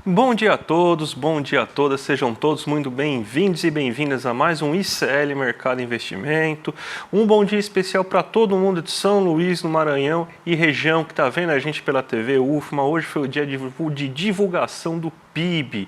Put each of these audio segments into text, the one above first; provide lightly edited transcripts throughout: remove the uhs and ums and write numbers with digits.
Bom dia a todos, bom dia a todas, sejam todos muito bem-vindos e bem-vindas a mais um ICL Mercado Investimento. Um bom dia especial para todo mundo de São Luís, no Maranhão e região que está vendo a gente pela TV UFMA. Hoje foi o dia de divulgação do PIB.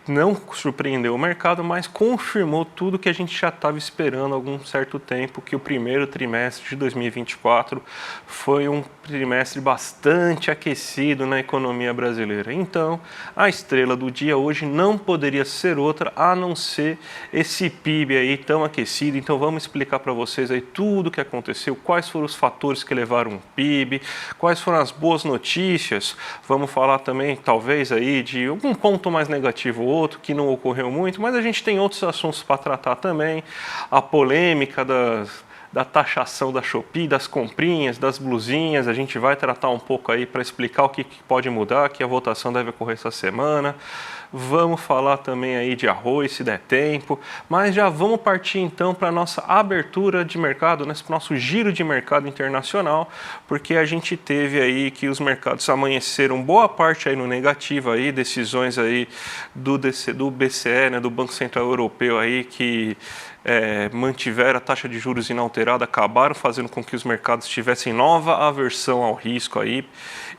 Não surpreendeu o mercado, mas confirmou tudo que a gente já estava esperando há algum certo tempo, que o primeiro trimestre de 2024 foi um trimestre bastante aquecido na economia brasileira. Então, a estrela do dia hoje não poderia ser outra a não ser esse PIB aí tão aquecido. Então, vamos explicar para vocês aí tudo o que aconteceu, quais foram os fatores que levaram o PIB, quais foram as boas notícias. Vamos falar também, talvez, aí de algum ponto mais negativo ou outro que não ocorreu muito, mas a gente tem outros assuntos para tratar também. A polêmica da taxação da Shopee, das comprinhas, das blusinhas, a gente vai tratar um pouco aí para explicar o que pode mudar, que a votação deve ocorrer essa semana. Vamos falar também aí de arroz, se der tempo, mas já vamos partir então para a nossa abertura de mercado, para o nosso giro de mercado internacional, porque a gente teve aí que os mercados amanheceram boa parte aí no negativo, aí, decisões aí do BCE, né, do Banco Central Europeu aí, que mantiveram a taxa de juros inalterada, acabaram fazendo com que os mercados tivessem nova aversão ao risco aí,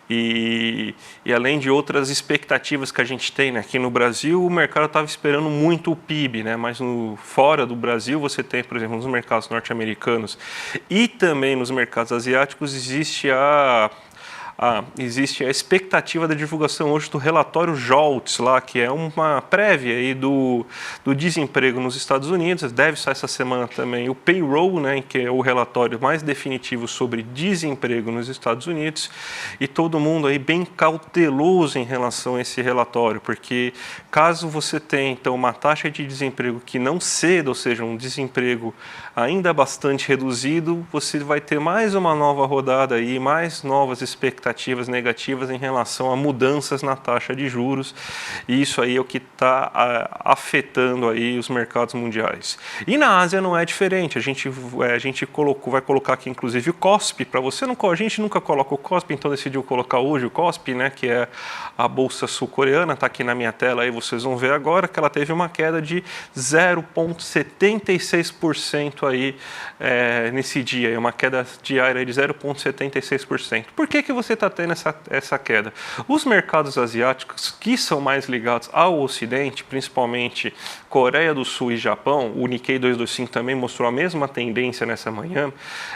e além de outras expectativas que a gente tem, né, aqui no Brasil, o mercado estava esperando muito o PIB, né, mas fora do Brasil você tem, por exemplo, nos mercados norte-americanos e também nos mercados asiáticos existe a expectativa da divulgação hoje do relatório JOLTS, lá, que é uma prévia aí do desemprego nos Estados Unidos. Deve sair essa semana também o payroll, né, que é o relatório mais definitivo sobre desemprego nos Estados Unidos. E todo mundo aí bem cauteloso em relação a esse relatório, porque caso você tenha então uma taxa de desemprego que não ceda, ou seja, um desemprego ainda bastante reduzido, você vai ter mais uma nova rodada aí, mais novas expectativas negativas em relação a mudanças na taxa de juros, e isso aí é o que está afetando aí os mercados mundiais. E na Ásia não é diferente, a gente vai colocar aqui inclusive o KOSPI, para você não, a gente nunca coloca o KOSPI, então decidiu colocar hoje o KOSPI, né, que é a bolsa sul-coreana, está aqui na minha tela, aí vocês vão ver agora que ela teve uma queda de 0,76% aí nesse dia, uma queda diária de 0,76%. Por que você está tendo essa queda? Os mercados asiáticos, que são mais ligados ao Ocidente, principalmente Coreia do Sul e Japão, o Nikkei 225 também mostrou a mesma tendência nessa manhã,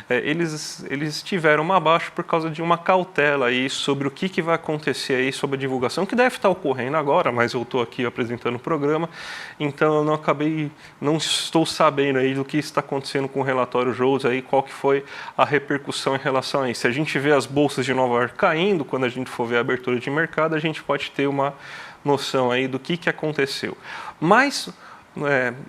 eles tiveram uma baixa por causa de uma cautela aí sobre o que vai acontecer aí sobre a divulgação, que deve estar ocorrendo agora, mas eu estou aqui apresentando o programa, então eu não estou sabendo aí do que está acontecendo com o relatório JOLTS aí, qual que foi a repercussão em relação a isso. Se a gente vê as bolsas de Nova York caindo, quando a gente for ver a abertura de mercado, a gente pode ter uma noção aí do que aconteceu. Mas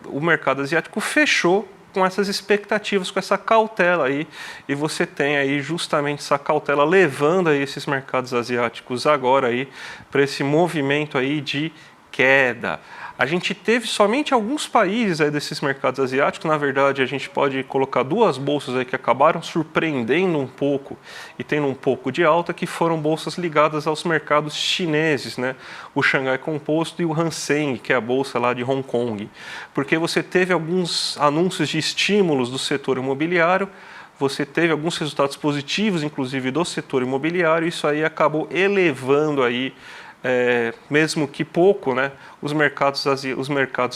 o mercado asiático fechou com essas expectativas, com essa cautela aí, e você tem aí justamente essa cautela levando aí esses mercados asiáticos agora aí para esse movimento aí de queda. A gente teve somente alguns países aí desses mercados asiáticos, na verdade a gente pode colocar duas bolsas aí que acabaram surpreendendo um pouco e tendo um pouco de alta, que foram bolsas ligadas aos mercados chineses, né? O Xangai Composto e o Hang Seng, que é a bolsa lá de Hong Kong, porque você teve alguns anúncios de estímulos do setor imobiliário, você teve alguns resultados positivos, inclusive do setor imobiliário, e isso aí acabou elevando aí, mesmo que pouco, né, os mercados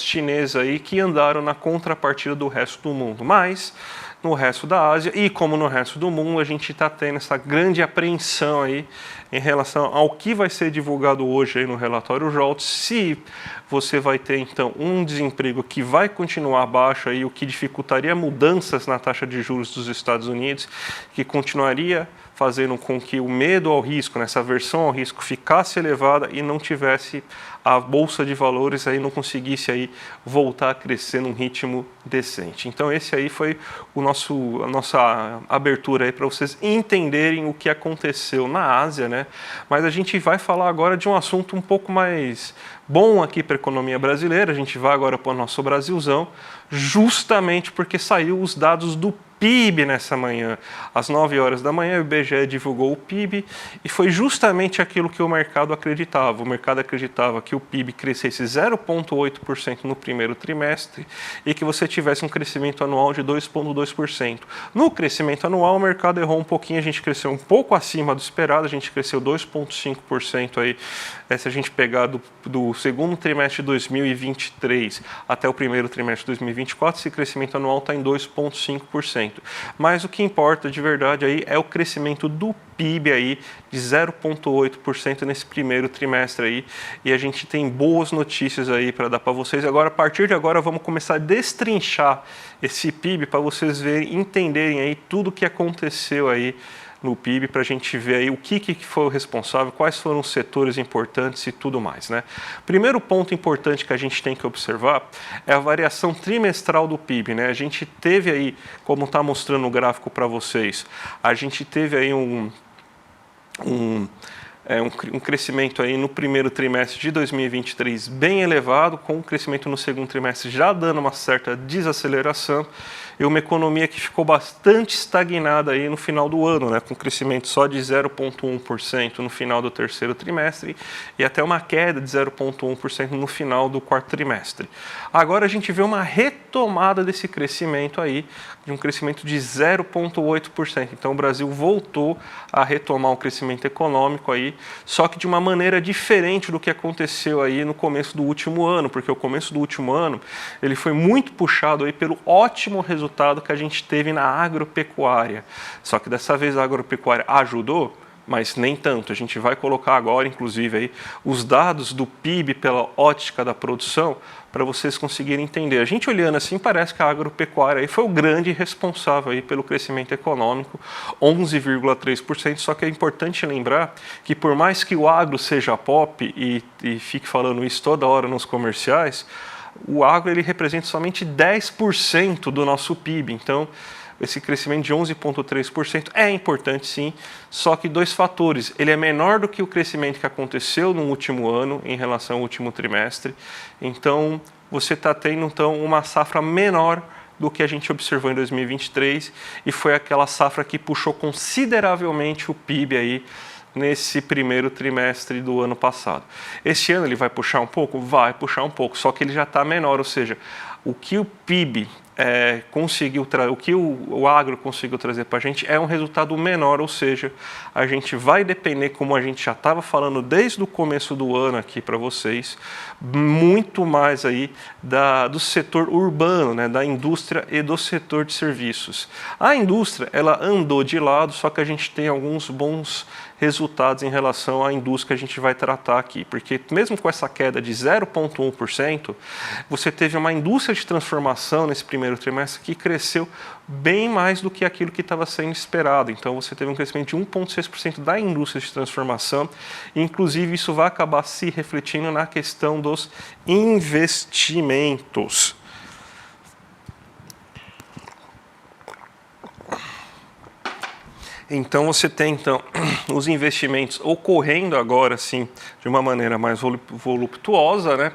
chineses aí que andaram na contrapartida do resto do mundo. Mas no resto da Ásia e como no resto do mundo, a gente está tendo essa grande apreensão aí em relação ao que vai ser divulgado hoje aí no relatório JOLTS, se você vai ter então um desemprego que vai continuar baixo aí, o que dificultaria mudanças na taxa de juros dos Estados Unidos, que continuaria fazendo com que o medo ao risco, nessa aversão ao risco, ficasse elevada e não tivesse a bolsa de valores aí, não conseguisse aí voltar a crescer num ritmo decente. Então esse aí foi a nossa abertura aí para vocês entenderem o que aconteceu na Ásia, né? Mas a gente vai falar agora de um assunto um pouco mais bom aqui para a economia brasileira. A gente vai agora para o nosso Brasilzão, justamente porque saiu os dados do PIB nessa manhã. Às 9 horas da manhã, o IBGE divulgou o PIB e foi justamente aquilo que o mercado acreditava. O mercado acreditava que o PIB crescesse 0,8% no primeiro trimestre e que você tivesse um crescimento anual de 2,2%. No crescimento anual, o mercado errou um pouquinho, a gente cresceu um pouco acima do esperado, a gente cresceu 2,5% aí, se a gente pegar do segundo trimestre de 2023 até o primeiro trimestre de 2024, esse crescimento anual está em 2,5%. Mas o que importa de verdade aí é o crescimento do PIB aí de 0,8% nesse primeiro trimestre aí, e a gente tem boas notícias aí para dar para vocês. Agora, a partir de agora, vamos começar a destrinchar esse PIB para vocês verem, entenderem aí tudo o que aconteceu aí no PIB, para a gente ver aí o que foi o responsável, quais foram os setores importantes e tudo mais, né? Primeiro ponto importante que a gente tem que observar é a variação trimestral do PIB, né? A gente teve aí, como está mostrando o gráfico para vocês, a gente teve aí um crescimento aí no primeiro trimestre de 2023 bem elevado, com o crescimento no segundo trimestre já dando uma certa desaceleração, e uma economia que ficou bastante estagnada aí no final do ano, né, com crescimento só de 0,1% no final do terceiro trimestre e até uma queda de 0,1% no final do quarto trimestre. Agora a gente vê uma retomada desse crescimento aí, de um crescimento de 0,8%. Então o Brasil voltou a retomar o crescimento econômico aí, só que de uma maneira diferente do que aconteceu aí no começo do último ano, porque o começo do último ano ele foi muito puxado aí pelo ótimo resultado que a gente teve na agropecuária. Só que dessa vez a agropecuária ajudou, mas nem tanto. A gente vai colocar agora, inclusive, aí, os dados do PIB pela ótica da produção para vocês conseguirem entender. A gente olhando assim, parece que a agropecuária aí foi o grande responsável aí pelo crescimento econômico, 11,3%, só que é importante lembrar que por mais que o agro seja pop e fique falando isso toda hora nos comerciais, o agro ele representa somente 10% do nosso PIB, então esse crescimento de 11,3% é importante sim, só que dois fatores, ele é menor do que o crescimento que aconteceu no último ano em relação ao último trimestre, então você está tendo então uma safra menor do que a gente observou em 2023 e foi aquela safra que puxou consideravelmente o PIB aí nesse primeiro trimestre do ano passado. Este ano ele vai puxar um pouco? Vai puxar um pouco, só que ele já está menor, ou seja, o que o PIB conseguiu o que o agro conseguiu trazer para a gente é um resultado menor, ou seja, a gente vai depender, como a gente já estava falando desde o começo do ano aqui para vocês, muito mais aí do setor urbano, né, da indústria e do setor de serviços. A indústria, ela andou de lado, só que a gente tem alguns bons resultados em relação à indústria que a gente vai tratar aqui, porque mesmo com essa queda de 0,1%, você teve uma indústria de transformação nesse primeiro trimestre que cresceu bem mais do que aquilo que estava sendo esperado. Então você teve um crescimento de 1,6% da indústria de transformação, e inclusive isso vai acabar se refletindo na questão dos investimentos. Então você tem os investimentos ocorrendo agora sim de uma maneira mais voluptuosa, né?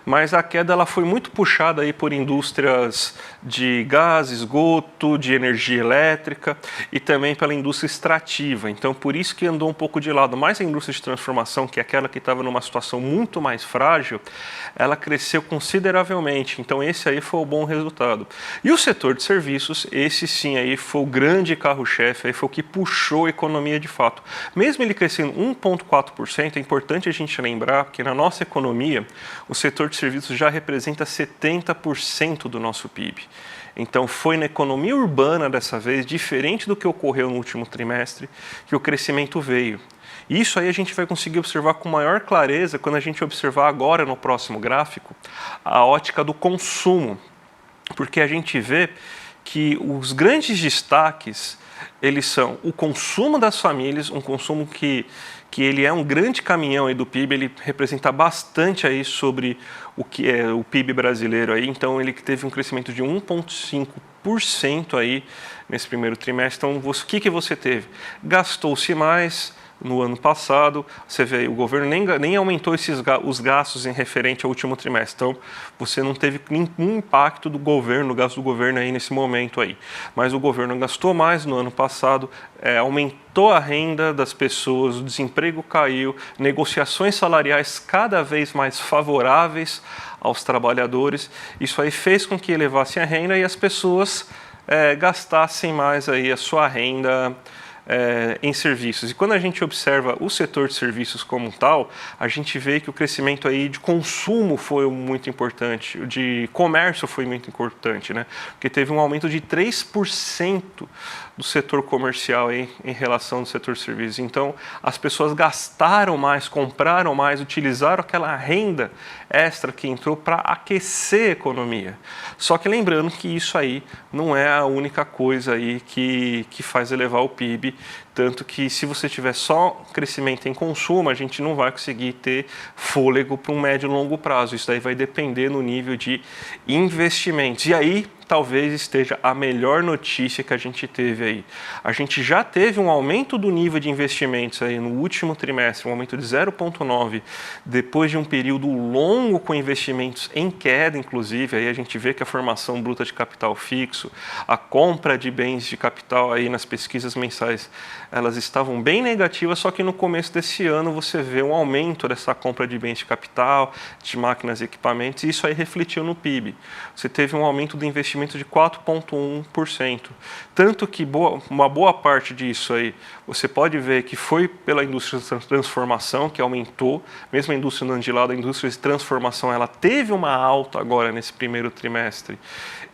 Mas a queda ela foi muito puxada aí por indústrias de gás, esgoto, de energia elétrica e também pela indústria extrativa. Então por isso que andou um pouco de lado. Mas a indústria de transformação, que é aquela que estava numa situação muito mais frágil, ela cresceu consideravelmente. Então esse aí foi o bom resultado. E o setor de serviços, esse sim aí foi o grande carro-chefe, aí foi o que puxou a economia de fato. Mesmo ele crescendo 1,4%, é importante a gente lembrar que na nossa economia, o setor de serviços já representa 70% do nosso PIB. Então foi na economia urbana dessa vez, diferente do que ocorreu no último trimestre, que o crescimento veio. Isso aí a gente vai conseguir observar com maior clareza quando a gente observar agora no próximo gráfico a ótica do consumo, porque a gente vê que os grandes destaques eles são o consumo das famílias, um consumo que ele é um grande caminhão aí do PIB, ele representa bastante aí sobre o que é o PIB brasileiro aí, então ele teve um crescimento de 1,5% aí nesse primeiro trimestre. Então o que você teve? Gastou-se mais, no ano passado. Você vê, o governo nem aumentou os gastos em referente ao último trimestre. Então, você não teve nenhum impacto do governo, do gasto do governo aí nesse momento aí. Mas o governo gastou mais no ano passado, aumentou a renda das pessoas, o desemprego caiu, negociações salariais cada vez mais favoráveis aos trabalhadores. Isso aí fez com que elevasse a renda e as pessoas gastassem mais aí a sua renda em serviços. E quando a gente observa o setor de serviços como tal, a gente vê que o crescimento aí de consumo foi muito importante, o de comércio foi muito importante, né? Porque teve um aumento de 3% do setor comercial em relação ao setor de serviços. Então, as pessoas gastaram mais, compraram mais, utilizaram aquela renda extra que entrou para aquecer a economia. Só que lembrando que isso aí não é a única coisa aí que faz elevar o PIB, tanto que se você tiver só crescimento em consumo, a gente não vai conseguir ter fôlego para um médio e longo prazo. Isso daí vai depender no nível de investimentos. E aí, talvez esteja a melhor notícia que a gente teve aí. A gente já teve um aumento do nível de investimentos aí no último trimestre, um aumento de 0,9, depois de um período longo com investimentos em queda, inclusive. Aí a gente vê que a formação bruta de capital fixo, a compra de bens de capital aí nas pesquisas mensais, elas estavam bem negativas, só que no começo desse ano você vê um aumento dessa compra de bens de capital, de máquinas e equipamentos, e isso aí refletiu no PIB. Você teve um aumento do investimento de 4,1%. Tanto que uma boa parte disso aí, você pode ver que foi pela indústria de transformação, que aumentou, mesmo a indústria não de lado, a indústria de transformação, ela teve uma alta agora nesse primeiro trimestre.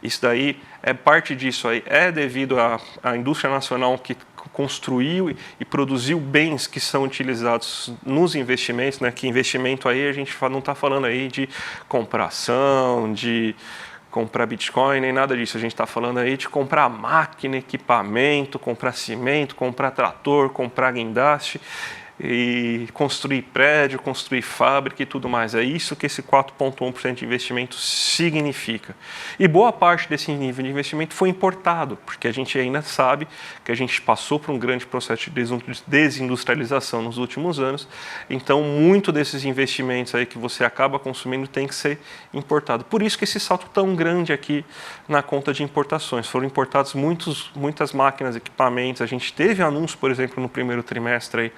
Isso daí, parte disso aí é devido à indústria nacional que construiu e produziu bens que são utilizados nos investimentos, né? Que investimento aí a gente não está falando aí de comprar ação, de comprar Bitcoin, nem nada disso. A gente está falando aí de comprar máquina, equipamento, comprar cimento, comprar trator, comprar guindaste e construir prédio, construir fábrica e tudo mais. É isso que esse 4,1% de investimento significa. E boa parte desse nível de investimento foi importado, porque a gente ainda sabe que a gente passou por um grande processo de desindustrialização nos últimos anos. Então, muito desses investimentos aí que você acaba consumindo tem que ser importado. Por isso que esse salto tão grande aqui na conta de importações. Foram importados muitas máquinas, equipamentos. A gente teve anúncio, por exemplo, no primeiro trimestre aí,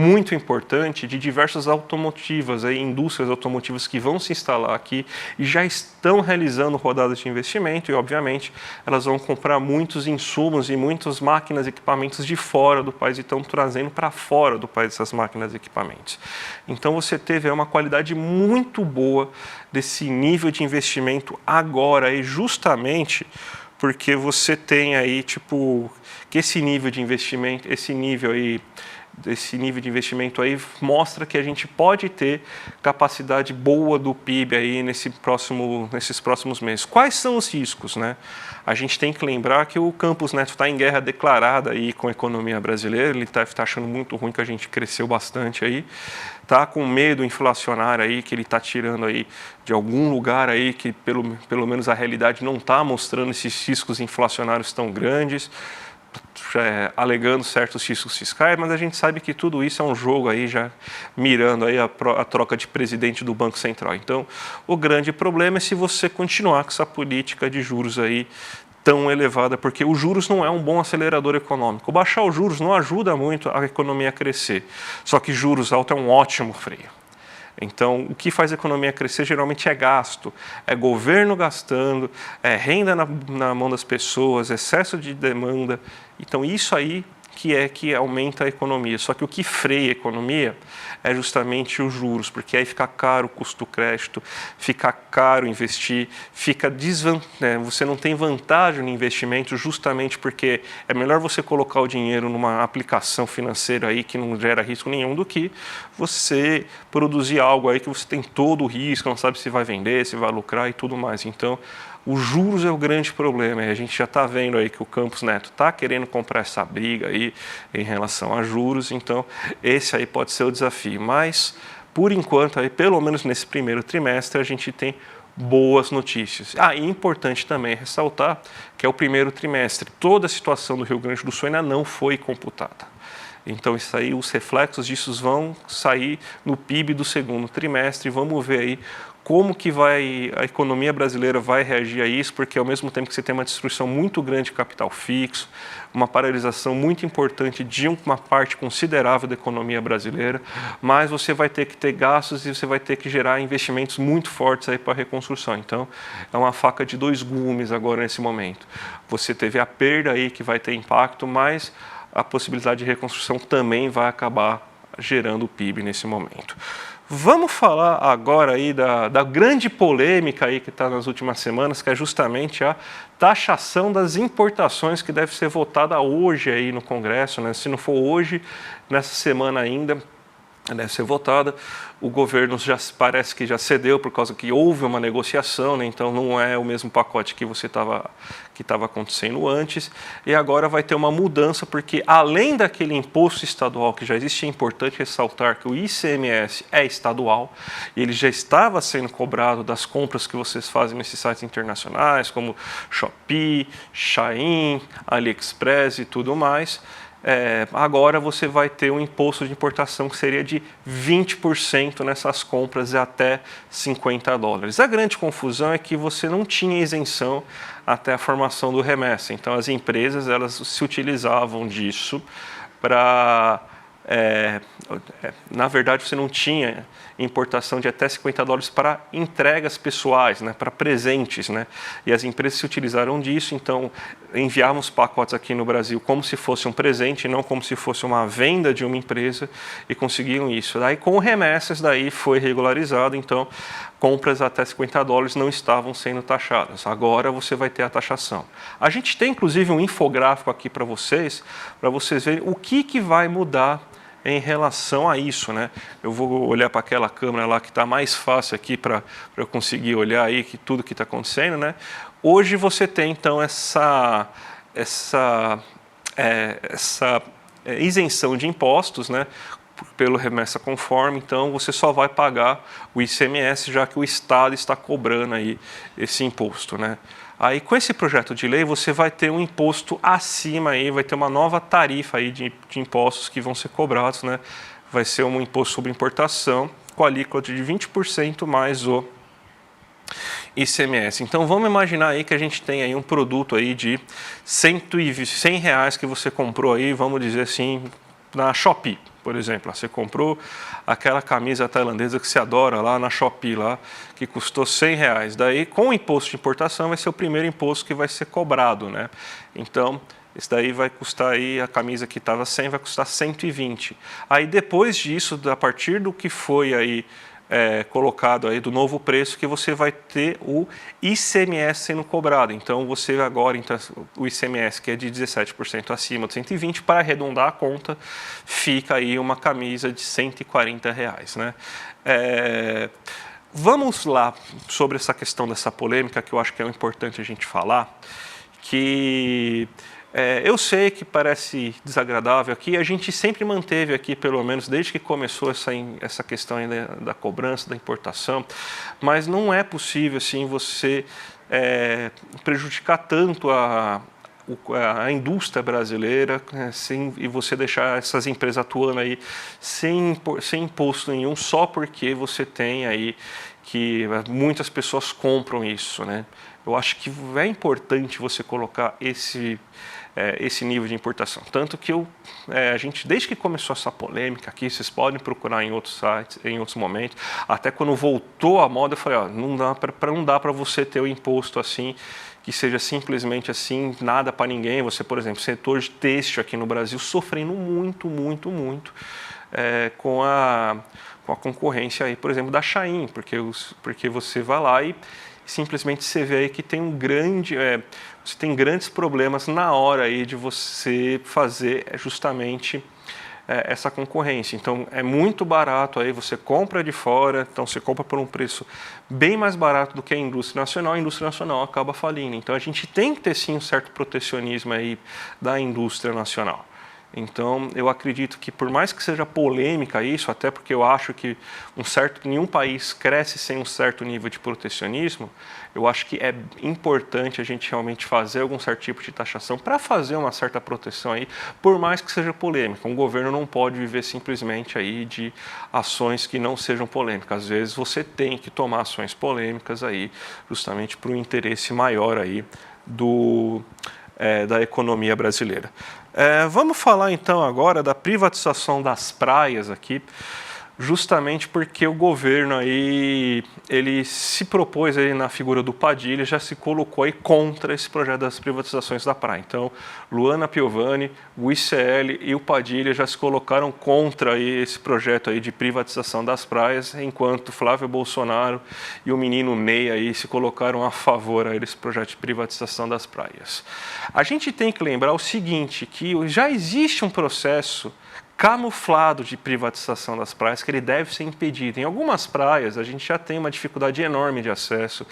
muito importante de diversas automotivas, indústrias automotivas que vão se instalar aqui e já estão realizando rodadas de investimento e, obviamente, elas vão comprar muitos insumos e muitas máquinas e equipamentos de fora do país e estão trazendo para fora do país essas máquinas e equipamentos. Então, você teve uma qualidade muito boa desse nível de investimento agora, e justamente porque você tem aí, que esse nível de investimento, esse nível de investimento aí mostra que a gente pode ter capacidade boa do PIB aí nesses próximos meses. Quais são os riscos, né? A gente tem que lembrar que o Campos Neto está em guerra declarada aí com a economia brasileira, ele está achando muito ruim que a gente cresceu bastante aí, está com medo inflacionário aí que ele está tirando aí de algum lugar aí que pelo menos a realidade não está mostrando esses riscos inflacionários tão grandes, alegando certos riscos fiscais, mas a gente sabe que tudo isso é um jogo aí já mirando aí a troca de presidente do Banco Central. Então, o grande problema é se você continuar com essa política de juros aí tão elevada, porque os juros não é um bom acelerador econômico. Baixar os juros não ajuda muito a economia a crescer, só que juros altos é um ótimo freio. Então, o que faz a economia crescer geralmente é gasto, é governo gastando, é renda na mão das pessoas, excesso de demanda. Então, isso aí que aumenta a economia. Só que o que freia a economia é justamente os juros, porque aí fica caro o custo do crédito, fica caro investir, você não tem vantagem no investimento justamente porque é melhor você colocar o dinheiro numa aplicação financeira aí que não gera risco nenhum do que você produzir algo aí que você tem todo o risco, não sabe se vai vender, se vai lucrar e tudo mais. Então, os juros é o grande problema, e a gente já está vendo aí que o Campos Neto está querendo comprar essa briga aí em relação a juros, então esse aí pode ser o desafio. Mas, por enquanto, aí, pelo menos nesse primeiro trimestre, a gente tem boas notícias. E é importante também ressaltar que é o primeiro trimestre, toda a situação do Rio Grande do Sul ainda não foi computada. Então isso aí, os reflexos disso vão sair no PIB do segundo trimestre. Vamos ver aí como que a economia brasileira vai reagir a isso, porque ao mesmo tempo que você tem uma destruição muito grande de capital fixo, uma paralisação muito importante de uma parte considerável da economia brasileira, mas você vai ter que ter gastos e você vai ter que gerar investimentos muito fortes aí para a reconstrução. Então, é uma faca de dois gumes agora nesse momento. Você teve a perda aí que vai ter impacto, mas a possibilidade de reconstrução também vai acabar gerando o PIB nesse momento. Vamos falar agora aí da grande polêmica aí que está nas últimas semanas, que é justamente a taxação das importações, que deve ser votada hoje aí no Congresso, né? Se não for hoje, nessa semana ainda, deve ser votada. O governo já parece que já cedeu por causa que houve uma negociação, né? Então não é o mesmo pacote que estava acontecendo antes. E agora vai ter uma mudança, porque além daquele imposto estadual que já existe, é importante ressaltar que o ICMS é estadual e ele já estava sendo cobrado das compras que vocês fazem nesses sites internacionais, como Shopee, Shein, AliExpress e tudo mais. Agora você vai ter um imposto de importação que seria de 20% nessas compras até $50. A grande confusão é que você não tinha isenção até a formação do remessa. Então as empresas elas se utilizavam disso para... na verdade, você não tinha importação de até $50 para entregas pessoais, né, para presentes, né? E as empresas se utilizaram disso, então enviavam os pacotes aqui no Brasil como se fosse um presente, não como se fosse uma venda de uma empresa, e conseguiam isso. Daí com remessas daí foi regularizado, então compras até $50 não estavam sendo taxadas. Agora você vai ter a taxação. A gente tem inclusive um infográfico aqui para vocês verem o que vai mudar em relação a isso, né? Eu vou olhar para aquela câmera lá que está mais fácil aqui para eu conseguir olhar aí que tudo que está acontecendo, né? Hoje você tem então essa isenção de impostos, né? Pelo remessa conforme, então você só vai pagar o ICMS, já que o Estado está cobrando aí esse imposto, né? Aí com esse projeto de lei você vai ter um imposto acima aí, vai ter uma nova tarifa aí de impostos que vão ser cobrados, né? Vai ser um imposto sobre importação com alíquota de 20% mais o ICMS. Então vamos imaginar aí que a gente tem aí um produto aí de R$100 que você comprou aí, vamos dizer assim, na Shopee, por exemplo. Você comprou aquela camisa tailandesa que você adora lá na Shopee, lá, que custou R$100. Daí, com o imposto de importação, vai ser o primeiro imposto que vai ser cobrado, né? Então, esse daí vai custar aí, a camisa que estava 100 vai custar 120. Aí, depois disso, a partir do que foi aí colocado aí do novo preço, que você vai ter o ICMS sendo cobrado. Então você agora, então, o ICMS que é de 17% acima de 120, para arredondar a conta, fica aí uma camisa de R$140, né? Vamos lá sobre essa questão dessa polêmica, que eu acho que é importante a gente falar, que eu sei que parece desagradável aqui, a gente sempre manteve aqui, pelo menos desde que começou essa questão aí da cobrança, da importação, mas não é possível assim você prejudicar tanto a indústria brasileira e você deixar essas empresas atuando aí sem imposto nenhum, só porque você tem aí que muitas pessoas compram isso, né? Eu acho que é importante você colocar esse nível de importação. Tanto que a gente, desde que começou essa polêmica aqui, vocês podem procurar em outros sites, em outros momentos, até quando voltou a moda, eu falei, ó, não dá para você ter o imposto assim, que seja simplesmente assim, nada para ninguém. Você, por exemplo, setor de têxtil aqui no Brasil sofrendo muito com a concorrência aí, por exemplo, da Shein, porque você vai lá e simplesmente você vê aí que tem você tem grandes problemas na hora aí de você fazer justamente essa concorrência. Então é muito barato aí, você compra de fora, então você compra por um preço bem mais barato do que a indústria nacional acaba falindo. Então a gente tem que ter sim um certo protecionismo aí da indústria nacional. Então, eu acredito que, por mais que seja polêmica isso, até porque eu acho que nenhum país cresce sem um certo nível de protecionismo, eu acho que é importante a gente realmente fazer algum certo tipo de taxação para fazer uma certa proteção aí, por mais que seja polêmica. Um governo não pode viver simplesmente aí de ações que não sejam polêmicas. Às vezes você tem que tomar ações polêmicas aí, justamente para o interesse maior aí da economia brasileira. Vamos falar então agora da privatização das praias aqui, justamente porque o governo aí, ele se propôs aí na figura do Padilha, já se colocou aí contra esse projeto das privatizações da praia. Então, Luana Piovani, o ICL e o Padilha já se colocaram contra aí esse projeto aí de privatização das praias, enquanto Flávio Bolsonaro e o menino Ney aí se colocaram a favor aí desse projeto de privatização das praias. A gente tem que lembrar o seguinte, que já existe um processo camuflado de privatização das praias, que ele deve ser impedido. Em algumas praias, a gente já tem uma dificuldade enorme de acesso,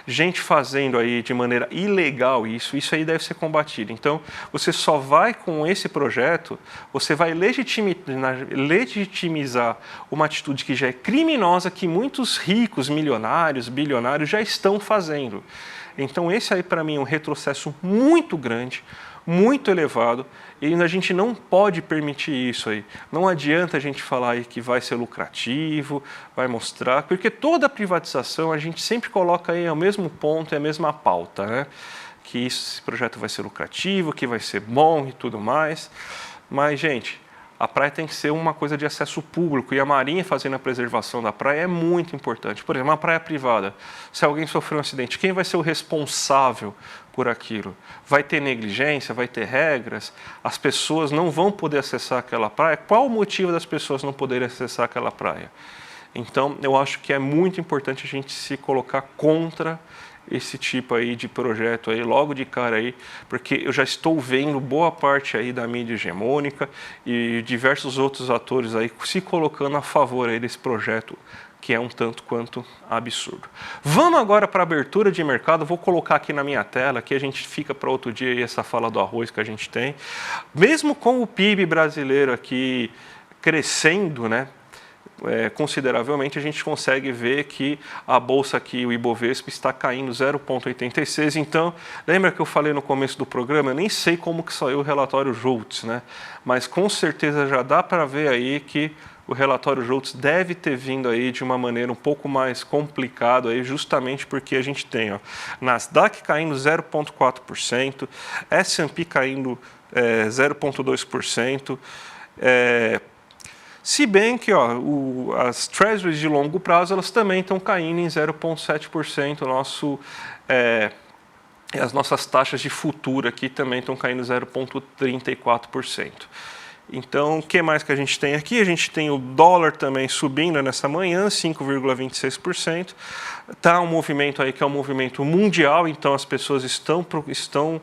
gente fazendo aí de maneira ilegal isso aí deve ser combatido. Então, você só vai com esse projeto, você vai legitimizar uma atitude que já é criminosa, que muitos ricos, milionários, bilionários já estão fazendo. Então, esse aí, para mim, é um retrocesso muito grande, muito elevado, e a gente não pode permitir isso aí. Não adianta a gente falar aí que vai ser lucrativo, vai mostrar, porque toda privatização a gente sempre coloca aí ao mesmo ponto e a mesma pauta, né? Que esse projeto vai ser lucrativo, que vai ser bom e tudo mais. Mas, gente, a praia tem que ser uma coisa de acesso público, e a Marinha fazendo a preservação da praia é muito importante. Por exemplo, uma praia privada, se alguém sofreu um acidente, quem vai ser o responsável por aquilo? Vai ter negligência, vai ter regras, as pessoas não vão poder acessar aquela praia. Qual o motivo das pessoas não poderem acessar aquela praia? Então, eu acho que é muito importante a gente se colocar contra esse tipo aí de projeto aí, logo de cara aí, porque eu já estou vendo boa parte aí da mídia hegemônica e diversos outros atores aí se colocando a favor aí desse projeto, que é um tanto quanto absurdo. Vamos agora para a abertura de mercado. Vou colocar aqui na minha tela, que a gente fica para outro dia aí essa fala do arroz que a gente tem. Mesmo com o PIB brasileiro aqui crescendo, né, consideravelmente, a gente consegue ver que a bolsa aqui, o Ibovespa, está caindo 0,86. Então, lembra que eu falei no começo do programa? Eu nem sei como que saiu o relatório Jolts, né? Mas com certeza já dá para ver aí que o relatório Jolts deve ter vindo aí de uma maneira um pouco mais complicada, aí, justamente porque a gente tem Nasdaq caindo 0,4%, S&P caindo 0,2%, se bem que as treasuries de longo prazo elas também estão caindo em 0,7%, as nossas taxas de futuro aqui também estão caindo 0,34%. Então, o que mais que a gente tem aqui? A gente tem o dólar também subindo nessa manhã, 5,26%. Está um movimento aí que é um movimento mundial, então as pessoas estão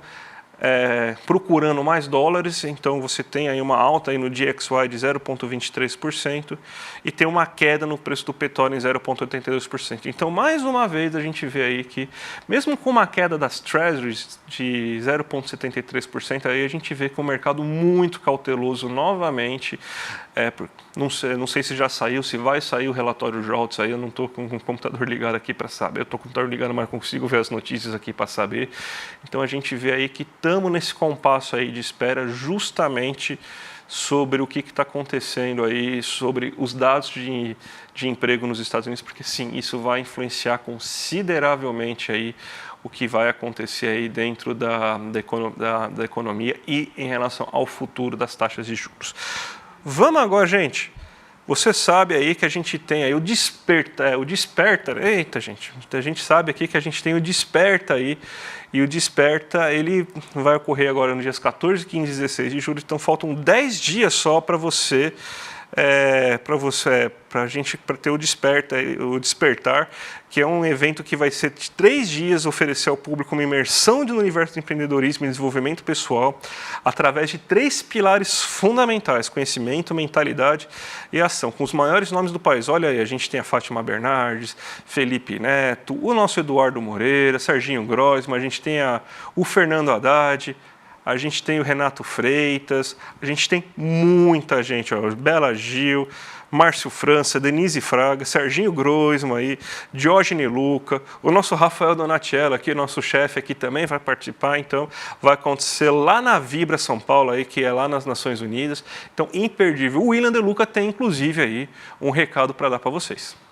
procurando mais dólares, então você tem aí uma alta aí no DXY de 0,23% e tem uma queda no preço do petróleo em 0,82%. Então, mais uma vez, a gente vê aí que, mesmo com uma queda das treasuries de 0,73%, aí a gente vê que o mercado muito cauteloso novamente. Não sei se já saiu, se vai sair o relatório Jolts, aí eu não estou com o computador ligado aqui para saber, eu estou com o computador ligado, mas consigo ver as notícias aqui para saber. Então, a gente vê aí que estamos nesse compasso aí de espera justamente sobre o que está acontecendo aí, sobre os dados de emprego nos Estados Unidos, porque sim, isso vai influenciar consideravelmente aí o que vai acontecer aí dentro da economia e em relação ao futuro das taxas de juros. Vamos agora, gente. Você sabe aí que a gente tem aí o Desperta. Eita, gente. A gente sabe aqui que a gente tem o Desperta aí. E o Desperta, ele vai ocorrer agora nos dias 14, 15 e 16 de julho. Então, faltam 10 dias só para você... para ter o Despertar, que é um evento que vai ser de 3 dias, oferecer ao público uma imersão no universo do empreendedorismo e desenvolvimento pessoal, através de 3 pilares fundamentais: conhecimento, mentalidade e ação, com os maiores nomes do país. Olha aí, a gente tem a Fátima Bernardes, Felipe Neto, o nosso Eduardo Moreira, Serginho Groisman, a gente tem o Fernando Haddad, a gente tem o Renato Freitas, a gente tem muita gente, ó, Bela Gil, Márcio França, Denise Fraga, Serginho Groisman aí, Diógenes Luca, o nosso Rafael Donatiello aqui, nosso chefe aqui também vai participar, então vai acontecer lá na Vibra São Paulo aí, que é lá nas Nações Unidas, então imperdível. O William De Luca tem inclusive aí um recado para dar para vocês.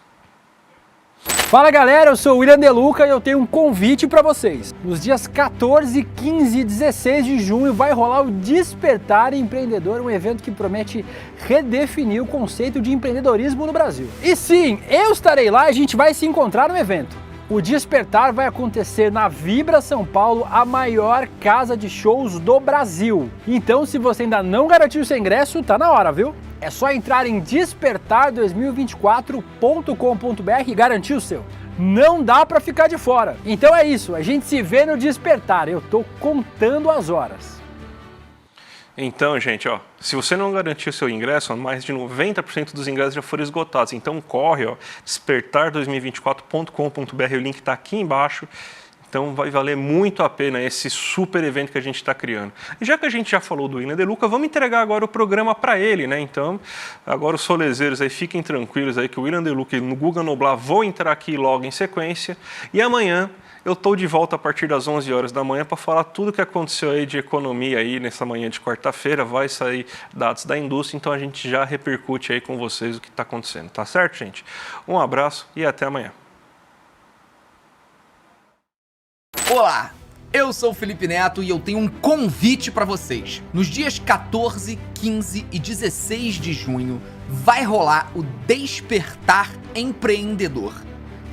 Fala galera, eu sou o William De Luca e eu tenho um convite para vocês. Nos dias 14, 15 e 16 de junho vai rolar o Despertar Empreendedor, um evento que promete redefinir o conceito de empreendedorismo no Brasil. E sim, eu estarei lá e a gente vai se encontrar no evento. O Despertar vai acontecer na Vibra São Paulo, a maior casa de shows do Brasil. Então, se você ainda não garantiu seu ingresso, tá na hora, viu? É só entrar em despertar2024.com.br e garantir o seu. Não dá para ficar de fora. Então é isso, a gente se vê no Despertar. Eu tô contando as horas. Então, gente, ó, se você não garantiu seu ingresso, mais de 90% dos ingressos já foram esgotados. Então corre, ó, despertar2024.com.br, o link está aqui embaixo. Então vai valer muito a pena esse super evento que a gente está criando. E já que a gente já falou do William De Luca, vamos entregar agora o programa para ele, né? Então, agora os solezeiros aí, fiquem tranquilos aí que o William De Luca e no Guga Noblar vão entrar aqui logo em sequência. E amanhã eu estou de volta a partir das 11 horas da manhã para falar tudo o que aconteceu aí de economia aí nessa manhã de quarta-feira. Vai sair dados da indústria, então a gente já repercute aí com vocês o que está acontecendo. Tá certo, gente? Um abraço e até amanhã. Olá, eu sou o Felipe Neto e eu tenho um convite para vocês. Nos dias 14, 15 e 16 de junho vai rolar o Despertar Empreendedor,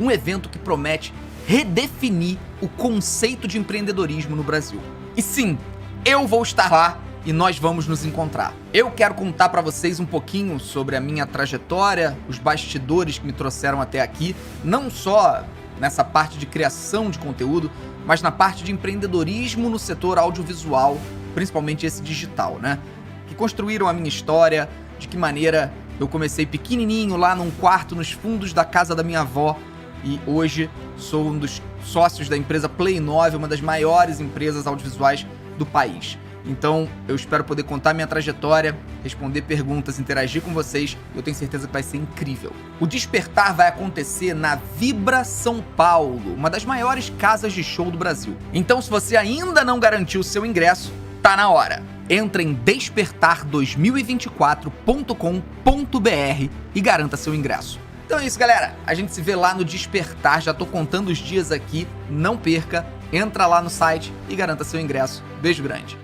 um evento que promete redefinir o conceito de empreendedorismo no Brasil. E sim, eu vou estar lá e nós vamos nos encontrar. Eu quero contar para vocês um pouquinho sobre a minha trajetória, os bastidores que me trouxeram até aqui, não só nessa parte de criação de conteúdo, mas na parte de empreendedorismo no setor audiovisual, principalmente esse digital, né? Que construíram a minha história, de que maneira eu comecei pequenininho lá num quarto nos fundos da casa da minha avó e hoje sou um dos sócios da empresa Play 9, uma das maiores empresas audiovisuais do país. Então, eu espero poder contar minha trajetória, responder perguntas, interagir com vocês. Eu tenho certeza que vai ser incrível. O Despertar vai acontecer na Vibra São Paulo, uma das maiores casas de show do Brasil. Então, se você ainda não garantiu o seu ingresso, tá na hora. Entra em despertar2024.com.br e garanta seu ingresso. Então é isso, galera. A gente se vê lá no Despertar. Já tô contando os dias aqui. Não perca. Entra lá no site e garanta seu ingresso. Beijo grande.